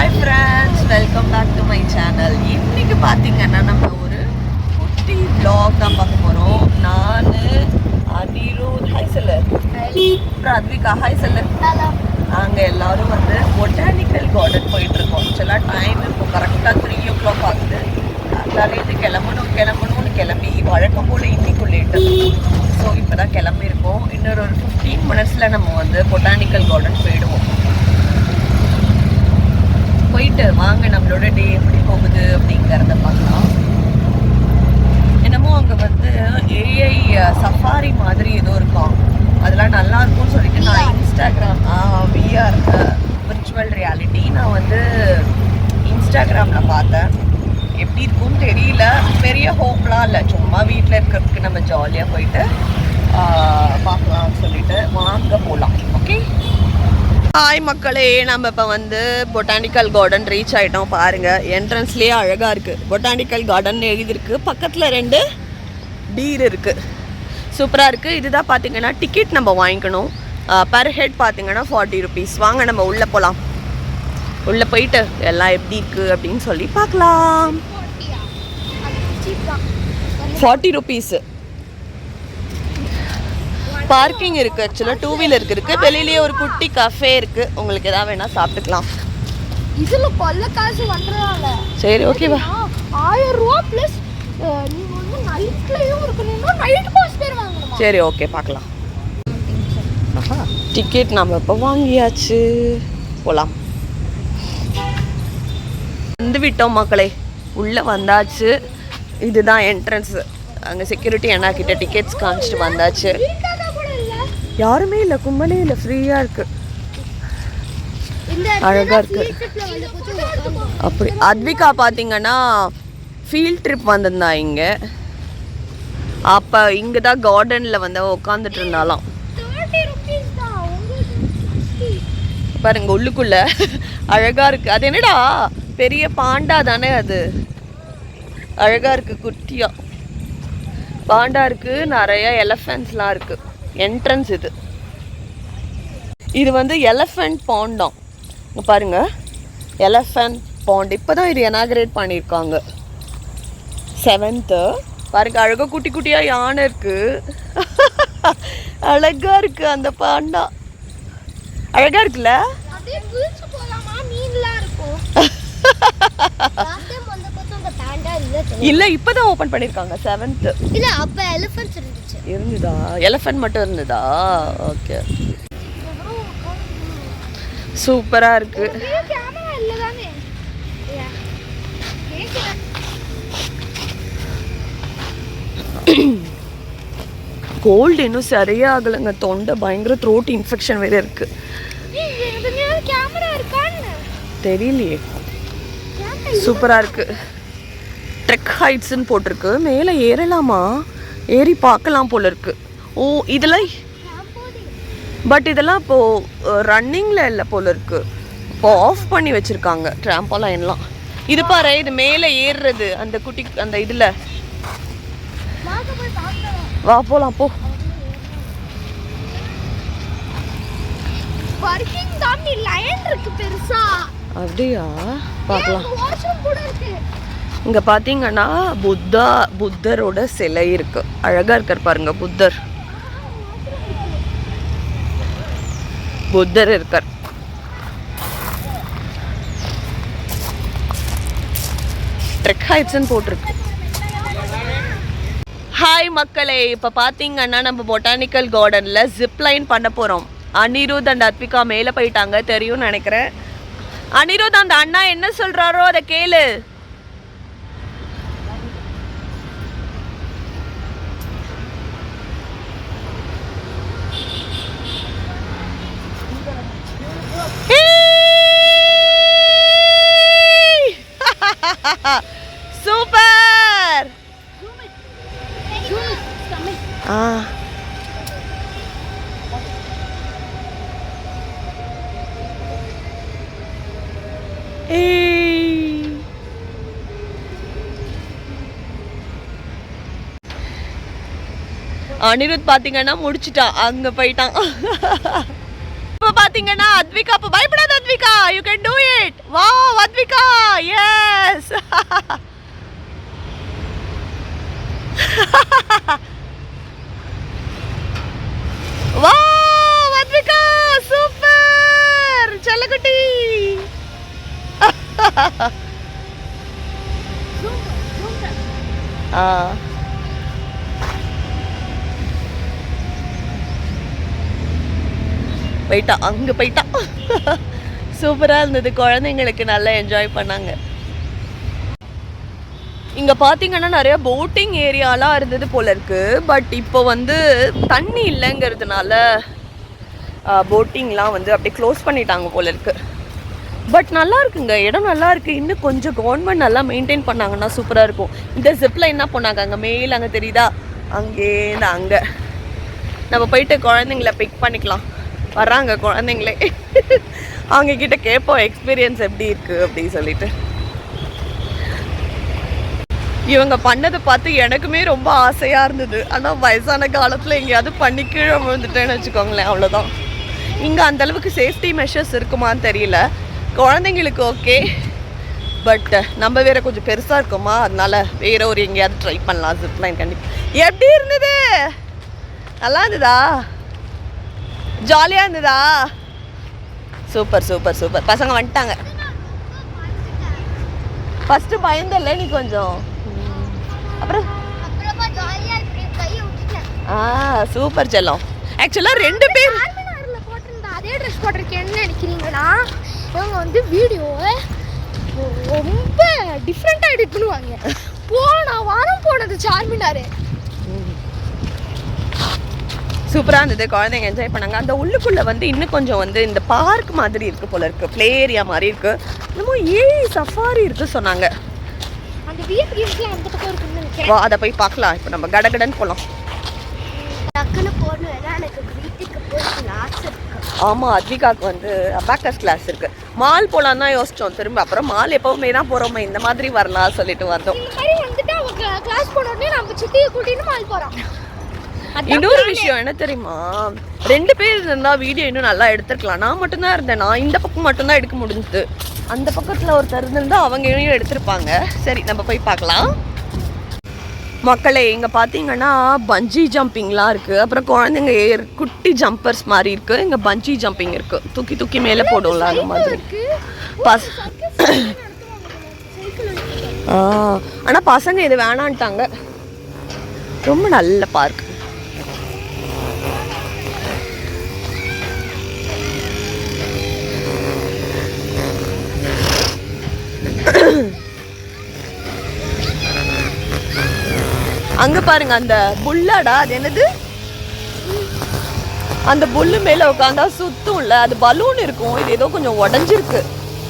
Hi friends, welcome back to my channel. இன்னைக்கு பார்த்தீங்கன்னா நம்ம ஒரு குட்டி vlog தான் பார்க்க போகிறோம். நான் அனிருத் ஹாய் சொல்லு, அப்புறம் அத்விகா ஹாய் சொல்லு. நாங்கள் எல்லோரும் வந்து பொட்டானிக்கல் கார்டன் போயிட்டுருக்கோம். ஆக்சுவலாக டைம் இப்போ கரெக்டாக 3 o'clock ஆகுது. காலையில் கிளம்பணும்னு கிளம்பி வழக்கம் போல் இன்னைக்கு லேட்டு. ஸோ இப்போ தான் கிளம்பியிருக்கோம். இன்னொரு 15 minutesல நம்ம வந்து பொட்டானிக்கல் கார்டன் போயிடுவோம். போயிட்டு வாங்க நம்மளோட டே எப்படி போகுது அப்படிங்கிறத பார்க்கலாம். என்னமோ அங்கே வந்து ஏஐ சஃபாரி மாதிரி ஏதோ இருக்கும், அதெல்லாம் நல்லா இருக்கும்னு சொல்லிட்டு நான் இன்ஸ்டாகிராம் விஆர் விர்ச்சுவல் ரியாலிட்டி நான் வந்து இன்ஸ்டாகிராமில் பார்த்தேன். எப்படி இருக்கும்னு தெரியல, பெரிய ஹோப்லாம் இல்லை, சும்மா வீட்டில் இருக்கிறதுக்கு நம்ம ஜாலியாக போயிட்டு பார்க்கலாம்னு சொல்லிட்டு வாங்க போகலாம். ஓகே, ஹாய் மக்களே, நம்ம இப்போ வந்து பொட்டானிக்கல் கார்டன் ரீச் ஆகிட்டோம். பாருங்கள், என்ட்ரன்ஸ்லேயே அழகாக இருக்குது. பொட்டானிக்கல் கார்டன் எழுதியிருக்கு, பக்கத்தில் 2 டீர் இருக்குது. சூப்பராக இருக்குது. இதுதான் பார்த்தீங்கன்னா டிக்கெட் நம்ம வாங்கிக்கணும். பர் ஹெட் பார்த்தீங்கன்னா 40 rupees. வாங்க நம்ம உள்ளே போகலாம். உள்ளே போயிட்டு எல்லாம் எப்படி இருக்குது அப்படின்னு சொல்லி பார்க்கலாம். 40 rupees. பார்க்கிங் இருக்குது. ஆக்சுவலாக 2 வீலருக்கு இருக்குது. வெளியிலேயே ஒரு குட்டி கஃபே இருக்குது, உங்களுக்கு எதாவது வேணால் சாப்பிட்டுக்கலாம். இதில் கொல்ல காசு பண்ணுறதால சரி, ஓகேவா? 1000 ரூபா ப்ளஸ் நீங்கள் வந்து நைட்லேயும் இருக்கணும்னா நைட் பாஸ் பேர் வாங்கணும். சரி, ஓகே, பார்க்கலாம். டிக்கெட் நம்ம இப்போ வாங்கியாச்சு, போகலாம். வந்து விட்டோம் மக்களே, உள்ளே வந்தாச்சு. இதுதான் என்ட்ரன்ஸு. அங்கே செக்யூரிட்டி அண்ணா கிட்ட டிக்கெட்ஸ் காமிச்சிட்டு வந்தாச்சு. யாருமே இல்லை, கும்பலே இல்லை, ஃப்ரீயாக இருக்குது, அழகாக இருக்குது. அப்படி அத்விகா பார்த்தீங்கன்னா ஃபீல்ட் ட்ரிப் வந்திருந்தா இங்கே. அப்போ இங்கே தான் கார்டனில் வந்து உட்காந்துட்டு இருந்தாலாம். பாருங்க உள்ளுக்குள்ள அழகாக இருக்குது. அது என்னடா பெரிய பாண்டா தானே, அது அழகாக இருக்குது. குட்டியாக பாண்டா இருக்குது, நிறைய எலஃபென்ட்ஸ்லாம் இருக்குது. என்ட்ரன்ஸ் இது வந்து எலஃபென்ட் பாண்டாம். இங்கே பாருங்கள், எலஃபென்ட் பாண்ட். இப்போ தான் இது இனாகரேட் பண்ணியிருக்காங்க, 7th. பாருங்க, அழகாக குட்டி குட்டியாக யானை இருக்குது. அழகாக இருக்குது அந்த பாண்டா, அழகாக இருக்குல்ல? இல்ல, இப்பதான் ஓபன் பண்ணிருக்காங்க 7th. இல்ல, அப்ப எலிஃபென்ட்ஸ் இருந்துதா? எலிஃபென்ட் மட்டும் இருந்ததா? ஓகே, சூப்பரா இருக்கு. கேமரா இல்ல தானே? கோல்டு இன்னும் சரியாகலைங்க, தொண்டை பயங்கர த்ரோட் இன்ஃபெக்ஷன் வேற இருக்கு. கேமரா இருக்கான்னு தெரியலையே. சூப்பரா இருக்கு. ட்ரெக் ஹைட்ஸ்ன்னு போட்டிருக்கு, மேலே ஏறலாமா? ஏறி பார்க்கலாம் போல இருக்கு. ஓ, இதெல்லாம் பட் இதெல்லாம் இப்போது ரன்னிங்கில் இல்லை போல இருக்கு, இப்போ ஆஃப் பண்ணி வச்சுருக்காங்க ட்ராம்போலைன்லாம். இது பாரு, இது மேலே ஏறுறது அந்த குட்டி அந்த இதில். வா போகலாம், போ. அப்படியா? பார்க்கலாம். இங்கே பார்த்தீங்கன்னா புத்தரோட சிலை இருக்கு, அழகாக இருக்கார் பாருங்க. புத்தர் இருக்கார். ட்ரெக் ஹைட்ஸ்ன்னு போட்டிருக்கு. ஹாய் மக்களே, இப்போ பார்த்தீங்கன்னா நம்ம பொட்டானிக்கல் கார்டனில் ஜிப்லைன் பண்ண போகிறோம். அனிருத் அண்ட் அத்விகா மேலே போயிட்டாங்க, தெரியும்னு நினைக்கிறேன். அனிருத், அந்த அண்ணா என்ன சொல்கிறாரோ அதை கேளு. சூப்பர். அனிருத் பாத்தீங்கன்னா முடிச்சிட்டான், அங்க போயிட்டான். இப்போ பாத்தீங்கன்னா அத்விகா, அப்போ பயப்படாத Advika, you can do it. Wow, Advika! Yes! Wow, Advika! Super! Chalakutti! போயிட்டா அங்கே போயிட்டா. சூப்பராக இருந்தது, குழந்தைங்களுக்கு நல்லா என்ஜாய் பண்ணாங்க. இங்கே பார்த்தீங்கன்னா நிறைய போட்டிங் ஏரியாலாம் இருந்தது போல இருக்கு. பட் இப்போ வந்து தண்ணி இல்லைங்கிறதுனால போட்டிங்லாம் வந்து அப்படியே க்ளோஸ் பண்ணிட்டாங்க போல இருக்கு. பட் நல்லா இருக்குங்க, இடம் நல்லா இருக்குது. இன்னும் கொஞ்சம் கவர்மெண்ட் நல்லா மெயின்டைன் பண்ணாங்கன்னா சூப்பராக இருக்கும். இந்த ஜிப்பில் என்ன பண்ணாங்க அங்கே மேல் அங்கே தெரியுதா, அங்கேருந்து அங்கே நம்ம போயிட்டு குழந்தைங்கள பிக் பண்ணிக்கலாம். வர்றாங்க குழந்தைங்களே, அவங்க கிட்ட கேட்போம் எக்ஸ்பீரியன்ஸ் எப்படி இருக்குது அப்படின்னு சொல்லிட்டு. இவங்க பண்ணதை பார்த்து எனக்குமே ரொம்ப ஆசையாக இருந்தது. ஆனால் வயசான காலத்தில் எங்கேயாவது பண்ணி கீழே விழுந்துட்டேன்னு வச்சுக்கோங்களேன், அவ்வளோதான். இங்கே அந்தளவுக்கு சேஃப்டி மெஷர்ஸ் இருக்குமான்னு தெரியல. குழந்தைங்களுக்கு ஓகே, பட் நம்ம வேற கொஞ்சம் பெருசாக இருக்குமா, அதனால வேற ஒரு எங்கேயாவது ட்ரை பண்ணலாம் ஜிப்லைன். கண்டிப்பாக எப்படி இருந்தது? நல்லா இருந்ததா? ஜாலியாக இருந்ததா? Super super super. பசங்க வந்துட்டாங்க. ஃபஸ்ட்டு பயந்தல்ல நீ கொஞ்சம், அப்புறம் சூப்பர் செல்லம். ஆக்சுவலாக 2 பேர் அதே ட்ரெஸ் போட்டிருக்கேன்னு நினைக்கிறீங்களா? இவங்க வந்து வீடியோ ரொம்ப டிஃப்ரெண்ட்டாக எடிட் பண்ணுவாங்க. போன வாரம் போனது சார்மினார், சூப்பராக இருந்தது. குழந்தைங்க என்ஜாய் பண்ணாங்க. அந்த உள்ளுக்குள்ளே வந்து இன்னும் கொஞ்சம் வந்து இந்த பார்க் மாதிரி இருக்குது போல இருக்குது, ப்ளே ஏரியா மாதிரி இருக்குது. இன்னமும் சஃபாரி இருக்குது சொன்னாங்க. அந்த வீட்டுக்கு அந்த பக்கம் இருக்குன்னு வா, அதை போய் பார்க்கலாம். இப்போ நம்ம கடகடன்னு போகலாம். டக்குன்னு போகணும், எனக்கு வீட்டுக்கு போய் கிளாஸ் இருக்கு. ஆமாம், அத்விகாவுக்கு வந்து அபாக்கஸ் கிளாஸ் இருக்குது. மால் போகலான்னு தான் யோசித்தோம் திரும்ப. அப்புறம் மால் எப்போவுமே தான் போகிறோமே, இந்த மாதிரி வரலாம் சொல்லிட்டு வந்தோம். இந்த மாதிரி வந்துட்டு அவங்க கிளாஸ் போனோடனே நம்ம சிட்டியை கூட்டின்னு மால் போகிறோம். இன்னொரு விஷயம் என்ன தெரியுமா, 2 பேர் இருந்தால் வீடியோ இன்னும் நல்லா எடுத்துருக்கலாம். நான் மட்டும்தான் இருந்தேன்னா இந்த பக்கம் மட்டும்தான் எடுக்க முடிஞ்சுது. அந்த பக்கத்தில் ஒருத்தர் இருந்தால் அவங்க இனியும் எடுத்திருப்பாங்க. சரி, நம்ம போய் பார்க்கலாம். மக்களே, இங்கே பார்த்தீங்கன்னா பஞ்சி ஜம்பிங்லாம் இருக்குது. அப்புறம் குழந்தைங்க குட்டி ஜம்பர்ஸ் மாதிரி இருக்குது. இங்கே பஞ்சி ஜம்பிங் இருக்குது, தூக்கி தூக்கி மேலே போடும்ல அந்த மாதிரி. ஆனால் பசங்க இது வேணான்ட்டாங்க. ரொம்ப நல்ல பார்க். அங்க பாருங்க அந்த புல்லாடா, அது என்னது, அந்த புல்லு மேல உட்காந்தா சுத்தும்ல, அது பலூன் இருக்கும். இது ஏதோ கொஞ்சம் உடஞ்சிருக்கு,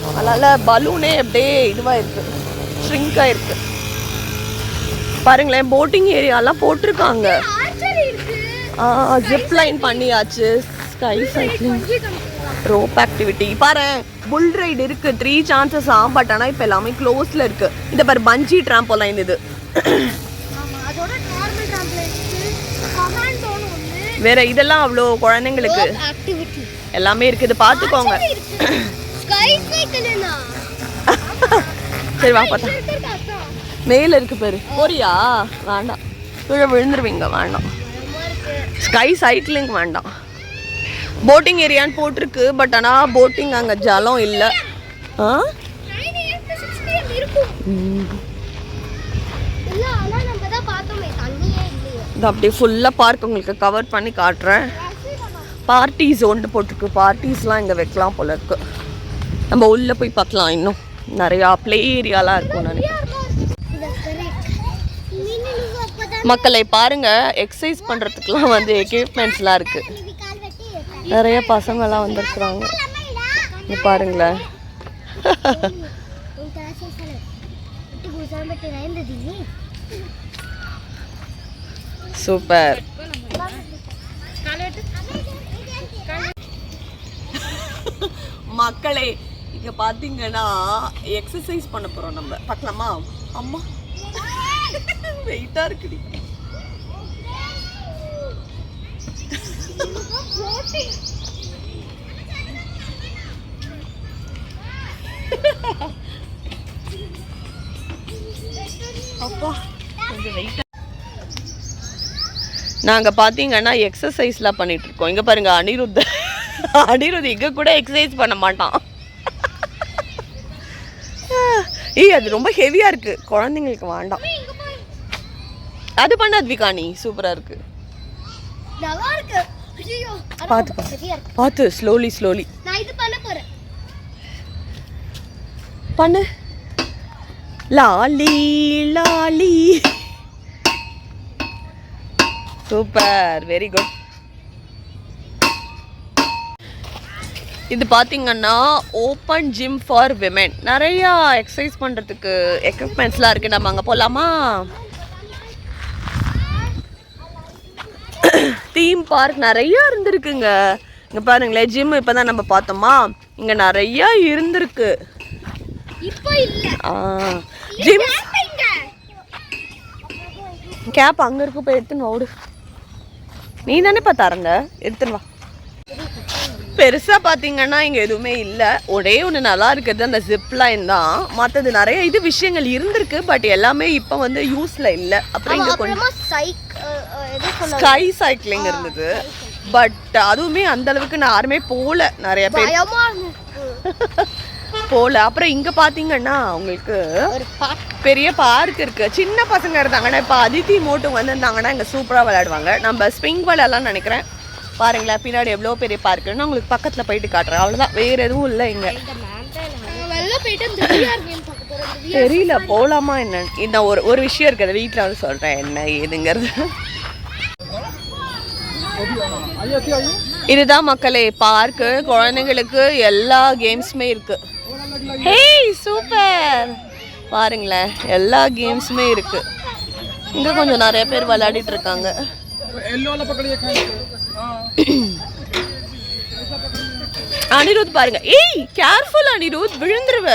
அதனால பலூனே அப்படியே இதுவாயிருக்கு, ஷ்ரிங்க் ஆயிருக்கு. பாருங்களேன், போட்டிங் ஏரியாலாம் போட்டிருக்காங்க. ஜிப் லைன் பண்ணியாச்சு, ஸ்கை சைக்கிளிங், ரோப் ஆக்டிவிட்டி. பாரு, புல் ரைடு இருக்கு, 3 சான்சஸ் பட் ஆனால் இப்போ எல்லாமே க்ளோஸ்ல இருக்கு. இந்த பாரு பஞ்சி ட்ராம்போலைன், இது வேற. இதெல்லாம் அவ்வளோ குழந்தைங்களுக்கு எல்லாமே இருக்குது, பார்த்துக்கோங்க. சரி வா பார்த்தா, மேல இருக்கு பேரு. போறியா? வேண்டாம், கீழே விழுந்துருவீங்க, வேண்டாம். ஸ்கை சைக்கிளிங் வேண்டாம். போட்டிங் ஏரியான்னு போட்டிருக்கு, பட் ஆனால் போட்டிங் அங்கே ஜலம் இல்லை. இது அப்படியே ஃபுல்லாக பார்க் உங்களுக்கு கவர் பண்ணி காட்டுறேன். பார்ட்டி ஜோன் போட்டிருக்கு, பார்ட்டிஸ்லாம் இங்கே வைக்கலாம் போல இருக்கு. நம்ம உள்ளே போய் பார்க்கலாம். இன்னும் நிறையா ப்ளே ஏரியாலாம் இருக்கும் நினைக்கிறேன். மக்களை பாருங்க, எக்ஸசைஸ் பண்ணுறதுக்குலாம் வந்து எக்யூப்மெண்ட்ஸ்லாம் இருக்குது. நிறைய பசங்கள்லாம் வந்துருக்குறாங்க, இங்கே பாருங்களேன். சூப்பர். மக்களே, இங்க பாத்தீங்கன்னா எக்ஸசைஸ் பண்ண போறோம். நம்ம பார்க்கலாமா? அம்மா வெயிட்டா இருக்குடி. அப்பா கொஞ்சம் வெயிட். நாங்க பாத்தீங்கன்னா எக்ஸசைஸ்லாம் பண்ணிட்டு இருக்கோம். இங்க பாருங்க அனிருத் இங்க கூட எக்ஸசைஸ் பண்ண மாட்டான். அது ரொம்ப ஹெவியா இருக்கு, குழந்தைங்களுக்கு வேண்டாம். அது பண்ண அத்விகா, நீ சூப்பரா இருக்கு. நல்லா இருக்கு. ஐயோ பாத்து ஸ்லோலி நான் இது பண்ண போறேன். பண்ணு. லாலி லாலி. Super, very good. இது பார்த்தீங்கன்னா ஓப்பன் ஜிம் ஃபார் விமென். நிறையா எக்ஸசைஸ் பண்ணுறதுக்கு எக்யூப்மெண்ட்ஸ்லாம் இருக்குது. நம்ம அங்கே போகலாமா? தீம் பார்க் நிறையா இருந்திருக்குங்க. இங்கே பாருங்களேன், ஜிம் இப்போ தான் நம்ம பார்த்தோமா, இங்கே நிறையா இருந்திருக்கு. ஜிம் கேப் அங்கே இருக்கு, போய் எடுத்துன்னு ஓடு. நீ தானே பார்த்தாருங்க, எடுத்துன்னு வா. பெருசாக பார்த்தீங்கன்னா இங்கே எதுவுமே இல்லை. ஒரே ஒன்று நல்லா இருக்கிறது அந்த ஜிப் லைன் தான். மற்றது நிறைய இது விஷயங்கள் இருந்திருக்கு, பட் எல்லாமே இப்போ வந்து யூஸில் இல்லை. அப்புறம் இங்கே கொஞ்சம் ஸ்கை சைக்கிளிங் இருந்தது, பட் அதுவுமே அந்த அளவுக்கு யாருமே போகல, நிறைய பேர் போகல. அப்புறம் இங்கே பார்த்தீங்கன்னா உங்களுக்கு பெரிய பார்க் இருக்கு. சின்ன பசங்க இருந்தாங்கன்னா, இப்போ அதித்தி மோட்டும் வந்திருந்தாங்கன்னா இங்கே சூப்பராக விளையாடுவாங்க. நம்ம ஸ்விங் விளையாடலாம்னு நினைக்கிறேன். பாருங்களேன் பின்னாடி எவ்வளோ பெரிய பார்க்குன்னு உங்களுக்கு பக்கத்தில் போயிட்டு காட்டுறேன். அவ்வளோதான், வேறு எதுவும் இல்லை இங்கே. தெரியல போகலாமா என்னன்னு. இந்த ஒரு விஷயம் இருக்குது, வீட்டில் வந்து சொல்கிறேன் என்ன ஏதுங்கிறது. இதுதான் மக்களே பார்க்கு. குழந்தைங்களுக்கு எல்லா கேம்ஸுமே இருக்கு. ஹேய் சூப்பர், பாருங்களேன் எல்லா கேம்ஸுமே இருக்கு. இங்கே கொஞ்சம் நிறைய பேர் விளையாடிட்டு இருக்காங்க. அனிருத் பாருங்க. ஏய் கேர்ஃபுல் அனிருத், விழுந்துருவ.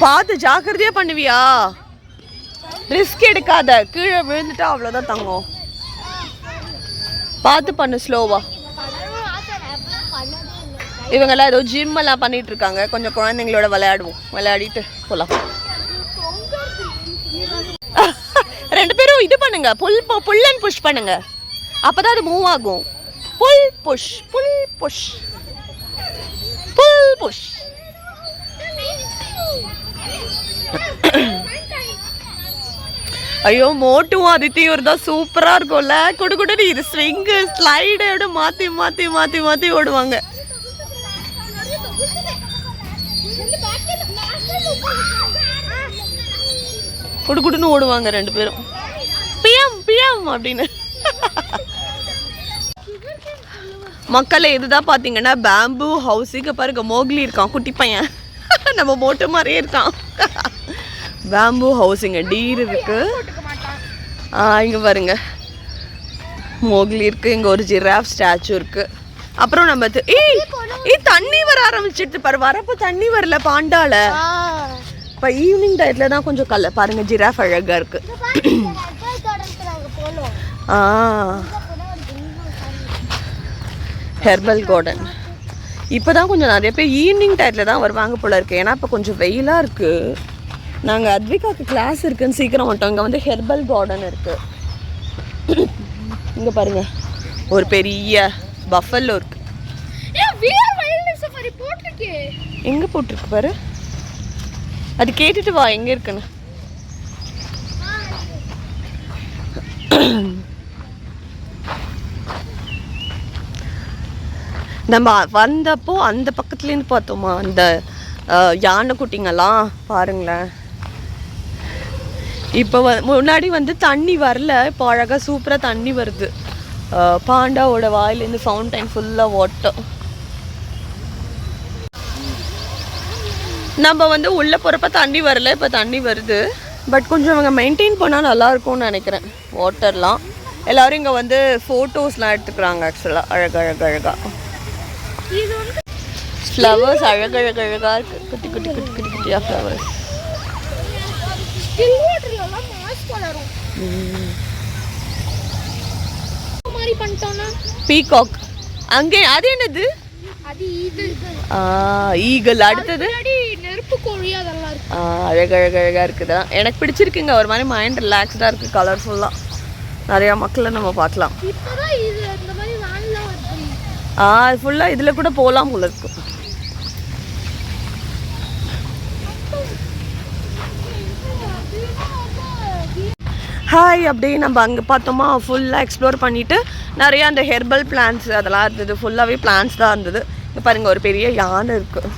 பார்த்து ஜாக்கிரதையா பண்ணுவியா, ரிஸ்க் எடுக்காத, கீழே விழுந்துட்டா அவ்வளோதான் தங்கம். பார்த்து பண்ணு, ஸ்லோவா. இவங்கெல்லாம் ஏதோ ஜிம் எல்லாம் பண்ணிட்டு இருக்காங்க. கொஞ்சம் குழந்தைங்களோட விளையாடுவோம், விளையாடிட்டு போலாம். ரெண்டு பேரும் இது பண்ணுங்க, புல் அண்ட் புஷ் பண்ணுங்க, அப்பதான் அது மூவ் ஆகும். Pull push pull push pull push. ஐயோ மோட்டும் அதித்தியும் தான் சூப்பரா இருக்கும்ல. குடுகுடு இது ஸ்விங்கு ஸ்லைடு மாத்தி மாத்தி மாத்தி மாத்தி ஓடுவாங்க. குடுகுடுன்னு ஓடுவாங்க ரெண்டு பேரும், பிஎம் பிஎம் அப்படின்னு. மக்களே இதுதான் பார்த்தீங்கன்னா பேம்பு ஹவுஸ். இங்கே பாருங்க மோக்லி இருக்கான், குட்டி பையன், நம்ம மோட்டு மாதிரியே இருக்கான். Bamboo house. இங்கே டீர் இருக்கு. இங்கே பாருங்க மோக்லி இருக்கு. இங்கே ஒரு ஜிராஃப் ஸ்டாச்சு இருக்கு. அப்புறம் நம்ம தண்ணி வர ஆரம்பிச்சிட்டு பாரு. வரப்போ தண்ணி வரல பாண்டால. இப்போ ஈவினிங் டைத்தில் தான் கொஞ்சம் பாருங்க ஜிராஃப் அழகாக இருக்கு. Herbal garden. இப்போ தான் கொஞ்சம் நிறைய பேர் ஈவினிங் டைத்தில் தான் வருவாங்க போல இருக்கு. ஏன்னா இப்போ கொஞ்சம் வெயிலாக இருக்குது. நாங்கள் அத்விகாவுக்கு கிளாஸ் இருக்குன்னு சீக்கிரம் வந்துட்டோம். இங்கே வந்து ஹெர்பல் கார்டன் இருக்குது. இங்கே பாருங்க ஒரு பெரிய பஃபல்லோ இருக்கு. எங்கே போட்டிருக்கு பாரு, அது கேட்டுட்டு வா எங்கே இருக்குன்னு. நம்ம வந்தப்போ அந்த பக்கத்துலேருந்து பார்த்தோமா அந்த யானை குட்டிங்கெல்லாம் பாருங்களேன். இப்போ முன்னாடி வந்து தண்ணி வரல, இப்போ அழகாக சூப்பராக தண்ணி வருது. பாண்டாவோட வாயிலேருந்து ஃபவுண்டைன் ஃபுல்லாக வாட்டர். நம்ம வந்து உள்ளே போகிறப்ப தண்ணி வரல, இப்போ தண்ணி வருது. பட் கொஞ்சம் அவங்க மெயின்டைன் பண்ணால் நல்லாயிருக்கும்னு நினைக்கிறேன் வாட்டர்லாம். எல்லோரும் இங்கே வந்து ஃபோட்டோஸ்லாம் எடுத்துக்கிறாங்க ஆக்சுவலாக. அழகாக ஃப்ளவர்ஸ் அழகழகழகாக இருக்குது. குட்டி குட்டி குட்டி குட்டி குட்டியாக ஃப்ளவர்ஸ். பீகாக். அங்கே அது என்னது? ஈகிள். அடுத்தது நெருப்பு கோழி அதெல்லாம் இருக்கு. அழகழகாக இருக்குதா. எனக்கு பிடிச்சிருக்குங்க, ஒரு மாதிரி மைண்ட் ரிலாக்ஸ்டாக இருக்குது, கலர்ஃபுல்லாக நிறையா மக்களை நம்ம பார்க்கலாம். ஃபுல்லாக இதில் கூட போகலாம் போல இருக்கு. ஹாய் அப்படியே நம்ம அங்கே பார்த்தோமா ஃபுல்லாக எக்ஸ்ப்ளோர் பண்ணிவிட்டு நிறையா அந்த ஹெர்பல் பிளான்ட்ஸ் அதெல்லாம் இருந்தது. ஃபுல்லாகவே பிளான்ட்ஸ் தான் இருந்தது. இப்போ பாருங்கள் ஒரு பெரிய யானை இருக்குது.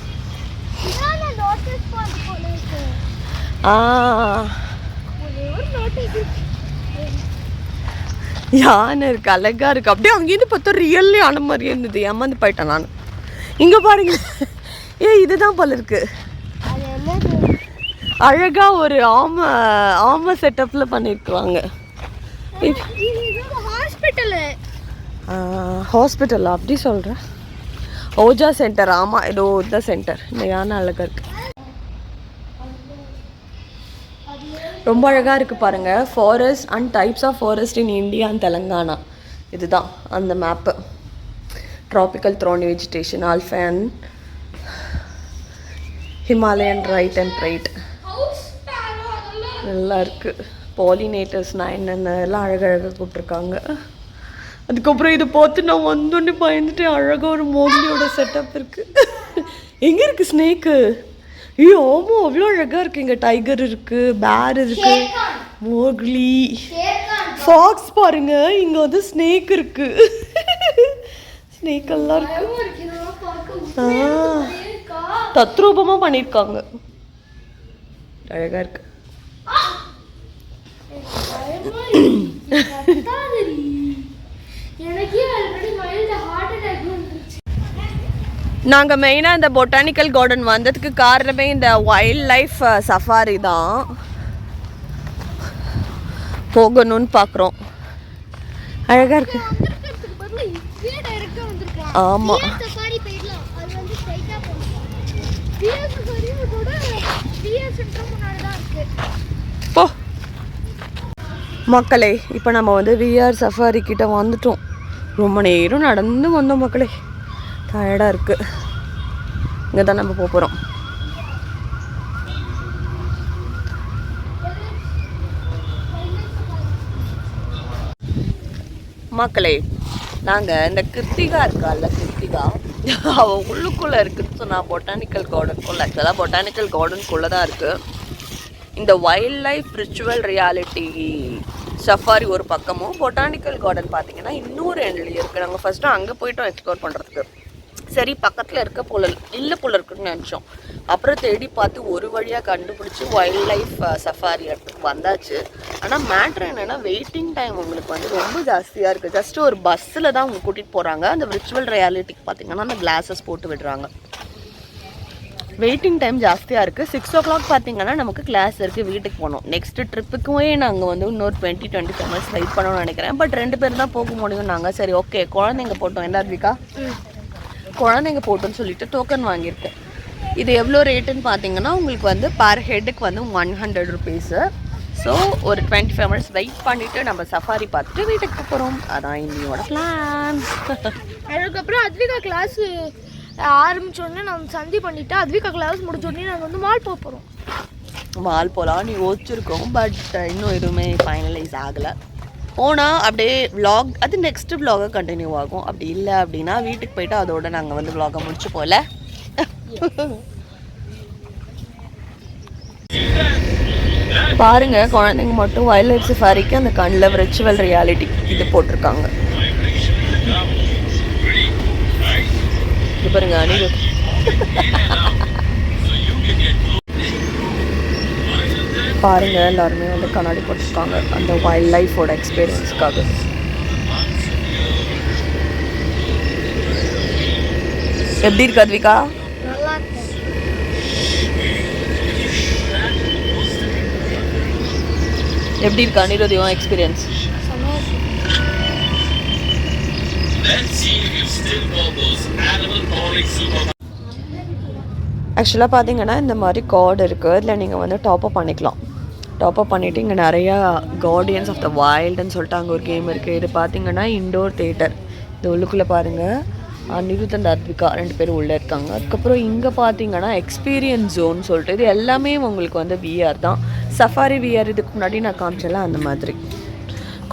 யானை இருக்குது, அழகாக இருக்குது. அப்படியே அங்கேருந்து பார்த்தா ரியல் யானை மாதிரியே இருந்தது. ஏமாந்து போயிட்டேன் நான். இங்கே பாருங்க, இதுதான் போல இருக்கு. அழகா ஒரு ஆமை செட்டப்பில் பண்ணியிருக்குவாங்க. ஹாஸ்பிட்டல் அப்படி சொல்கிறேன். ஓஜா சென்டர். ஆமாம், ஏதோ தான் சென்டர். இந்த யானை அழகாக இருக்கு, ரொம்ப அழகாக இருக்குது பாருங்கள். Forest and types of forest in India and Telangana. இதுதான் அந்த map. Tropical thorny vegetation, alpine, Himalayan right and right நல்லா இருக்குது. பாலினேட்டர்ஸ்னால் என்னென்ன எல்லாம் அழகழகாக கூப்பிட்ருக்காங்க. அதுக்கப்புறம் இதை பார்த்து நான் வந்தோடனே பயந்துட்டு அழகாக ஒரு மோக்லியோட செட்டப் இருக்குது. எங்கே இருக்குது ஸ்னேக்கு? ஐயோ ஆமாம், அவ்வளோ அழகாக இருக்குது. இங்கே டைகர் இருக்குது, பேர் இருக்குது, மோக்லி, ஃபாக்ஸ் பாருங்க. இங்கே வந்து ஸ்னேக் இருக்குது. ஸ்னேக் எல்லாம் இருக்கு. தத்ரூபமாக பண்ணியிருக்காங்க, அழகாக இருக்கு. நாங்கள் மெயினாக இந்த பொட்டானிக்கல் கார்டன் வந்ததுக்கு காரணமே இந்த வைல்ட் லைஃப் சஃபாரி தான். போகணும்னு பார்க்குறோம். அழகாக இருக்கு. ஆமாம், போ மக்களே. இப்போ நம்ம வந்து விஆர் சஃபாரி கிட்ட வந்துட்டோம். ரொம்ப நேரம் நடந்து வந்தோம் மக்களே, டயர்டாக இருக்குது. இங்கே தான் நம்ம போகிறோம். மக்களே, நாங்கள் இந்த கிருத்திகா இருக்கால, கிருத்திகா அவள் உள்ளுக்குள்ளே இருக்குதுன்னு சொன்னால் பொட்டானிக்கல் கார்டனுக்குள்ளே. ஆக்சுவலாக பொட்டானிக்கல் கார்டனுக்குள்ளே தான் இருக்குது. இந்த wild life ritual reality safari ஒரு பக்கமும், பொட்டானிக்கல் கார்டன் பார்த்தீங்கன்னா இன்னொரு எண்ட்லேயும் இருக்குது. நாங்கள் ஃபஸ்ட்டு அங்கே போய்ட்டோம் எக்ஸ்ப்ளோர் பண்ணுறதுக்கு. சரி பக்கத்தில் இருக்க போல இல்லை போல இருக்குன்னு நினச்சோம். அப்புறம் தேடி பார்த்து ஒரு வழியாக கண்டுபிடிச்சி வைல்ட் லைஃப் சஃபாரி இடத்துக்கு வந்தாச்சு. ஆனால் மேட்ரு என்னென்னா வெயிட்டிங் டைம் உங்களுக்கு வந்து ரொம்ப ஜாஸ்தியாக இருக்குது. ஜஸ்ட்டு ஒரு பஸ்ஸில் தான் அவங்க கூட்டிகிட்டு போகிறாங்க. அந்த விர்ச்சுவல் ரியாலிட்டிக்கு பார்த்தீங்கன்னா அந்த கிளாஸஸ் போட்டு விடுறாங்க. வெயிட்டிங் டைம் ஜாஸ்தியாக இருக்குது. 6 o'clock பார்த்தீங்கன்னா நமக்கு கிளாஸ் இருக்குது, வீட்டுக்கு போகணும். நெக்ஸ்ட்டு ட்ரிப்புக்குமே நாங்கள் வந்து இன்னொரு 20-25 minutes வெயிட் பண்ணணும்னு நினைக்கிறேன். பட் 2 பேர் தான் போக முடியும். நாங்கள் சரி ஓகே குழந்தைங்க போட்டோம். என்ன அத்விகா, குழந்தைங்க போட்டோன்னு சொல்லிட்டு டோக்கன் வாங்கியிருக்கேன். இது எவ்வளோ ரேட்டுன்னு பார்த்தீங்கன்னா உங்களுக்கு வந்து பர் ஹெட்டுக்கு வந்து 100 rupees. ஸோ ஒரு 25 minutes வெயிட் பண்ணிவிட்டு நம்ம சஃபாரி பார்த்துட்டு வீட்டுக்கு போகிறோம். அதான் இன்னையோட பிளான். அதுக்கப்புறம் அத்விகா கிளாஸு ஆரம்பிச்சோடனே நம்ம சந்தி பண்ணிவிட்டு அத்விகா கிளாஸ் முடிச்சோடனே நாங்கள் வந்து மால் போக போகிறோம். மால் போகலான்னு யோசிச்சிருக்கோம். பட் இன்னும் எதுவுமே ஃபைனலைஸ் ஆகலை. போனால் அப்படியே விலாக் அது நெக்ஸ்ட் விலாகை கண்டினியூ ஆகும். அப்படி இல்லை அப்படின்னா வீட்டுக்கு போயிட்டு அதோட நாங்கள் வந்து விலாகை முடிச்சு போகல. பாருங்க, குழந்தைங்க மட்டும் வைல்ட் லைஃப் சஃபாரிக்கு அந்த கண்ணில் விர்ச்சுவல் ரியாலிட்டி இது போட்டிருக்காங்க. இது பாருங்க அனிருத். பாருங்க எல்லாருமே வந்து கண்ணாடி போட்டிருக்காங்க அந்த வைல்ட் லைஃபோட எக்ஸ்பீரியன்ஸ்க்காக. எப்படி இருக்கு அத்விகா? எப்படி இருக்கு அனிருத் எக்ஸ்பீரியன்ஸ்? ஆக்சுவலாக பார்த்தீங்கன்னா இந்த மாதிரி கார்டு இருக்குது. இதில் நீங்கள் வந்து டாப்அப் பண்ணிக்கலாம். டாப்அப் பண்ணிவிட்டு இங்கே நிறையா கார்டியன்ஸ் ஆஃப் த வைல்டுன்னு சொல்லிட்டு அங்கே ஒரு கேம் இருக்குது. இது பார்த்தீங்கன்னா இண்டோர் தேட்டர். இது உள்ளுக்குள்ளே பாருங்கள் அனிருத் அண்ட் அத்விகா 2 பேரும் உள்ளே இருக்காங்க. அதுக்கப்புறம் இங்கே பார்த்தீங்கன்னா எக்ஸ்பீரியன்ஸ் ஜோன் சொல்லிட்டு இது எல்லாமே உங்களுக்கு வந்து விஆர் தான். சஃபாரி விஆர் இதுக்கு முன்னாடி நான் காமிச்சல அந்த மாதிரி.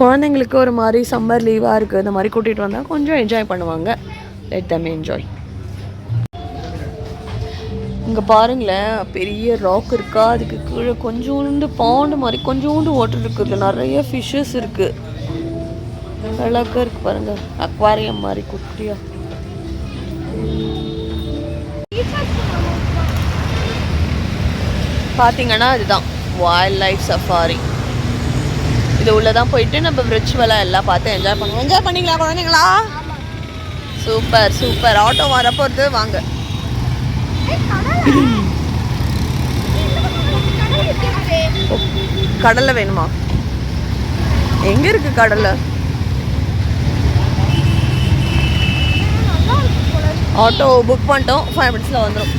குழந்தைங்களுக்கு ஒரு மாதிரி சம்மர் லீவாக இருக்குது இந்த மாதிரி கூட்டிகிட்டு வந்தால் கொஞ்சம் என்ஜாய் பண்ணுவாங்க. Let them enjoy. இங்கே பாருங்களேன், பெரிய ராக் இருக்கா, அதுக்கு கீழே கொஞ்சோண்டு பாண்டு மாதிரி கொஞ்சோண்டு வாட்டர் இருக்குது, நிறைய ஃபிஷ்ஷஸ் இருக்குது, அழகாக இருக்குது பாருங்க, அக்வாரியம் மாதிரி குட்டியா. பார்த்தீங்கன்னா அதுதான் வைல்ட் லைஃப் சஃபாரி. இது உள்ளதான் போயிட்டு நம்ம விர்ச்சுவலாக எல்லாம் பார்த்து என்ஜாய் பண்ணுவோம். என்ஜாய் பண்ணிக்கலாம் குழந்தைங்களா? Super super. ஆட்டோ வரப்போகிறது, வாங்க. கடல்ல வேணுமா? எங்க இருக்கு கடல்ல? ஆட்டோ புக் பண்ணிட்டோம், 5 மினிட்ஸ்ல வந்துடும்.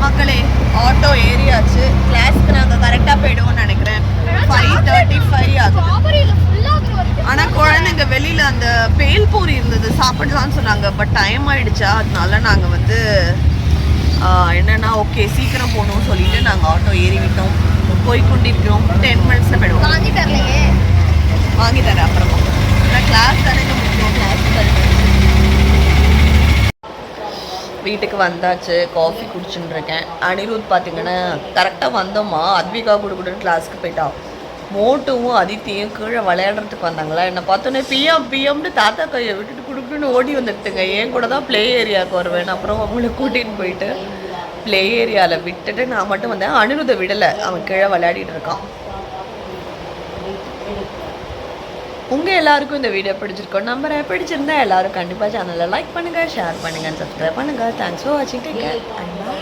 மக்களே, ஆட்டோ ஏறியாச்சு. கிளாஸ்க்கு நாங்கள் கரெக்டாக போயிடுவோம்னு நினைக்கிறேன். 5:35 ஆகுது. ஆனால் குழந்தைங்க வெளியில் அந்த பேல்பூரி இருந்தது சாப்பிடலான்னு சொன்னாங்க. பட் டைம் ஆயிடுச்சா, அதனால நாங்கள் வந்து என்னென்னா ஓகே சீக்கிரம் போகணும்னு சொல்லிட்டு நாங்கள் ஆட்டோ ஏறி விட்டோம். போய் கொண்டிருக்கிறோம். 10 மினிட்ஸில் போயிடுவோம். வாங்கி தரேன் அப்புறமா. ஏன்னா கிளாஸ் தானே முக்கியம். கிளாஸ் தானே. வீட்டுக்கு வந்தாச்சு, காஃபி குடிச்சுட்டு இருக்கேன். அனிருத் பார்த்தீங்கன்னா கரெக்டாக வந்தோமா, அத்விகா கொடுக்குன்னு கிளாஸ்க்கு போயிட்டா. மோட்டுவும் அதித்தியும் கீழே விளையாடுறதுக்கு வந்தாங்களா, என்னை பார்த்தோன்னே பிஎம்னு தாத்தா கையை விட்டுட்டு கொடுக்குன்னு ஓடி வந்துடுத்துங்க. என் கூட தான் ப்ளே ஏரியாவுக்கு வருவேன். அப்புறம் அவங்கள கூட்டிகிட்டு போயிட்டு ப்ளே ஏரியாவில் விட்டுட்டு நான் மட்டும் வந்தேன். அனிருத்தை விடலை, அவன் கீழே விளையாடிட்டு இருக்கான். உங்கள் எல்லாருக்கும் இந்த வீடியோ பிடிச்சிருக்கோம் நம்புறேன். பிடிச்சிருந்தா எல்லாரும் கண்டிப்பாக சேனலில் லைக் பண்ணுங்கள், ஷேர் பண்ணுங்கள், சப்ஸ்கிரைப் பண்ணுங்கள். தேங்க்ஸ் ஃபார் வாட்சிங். Take care and by.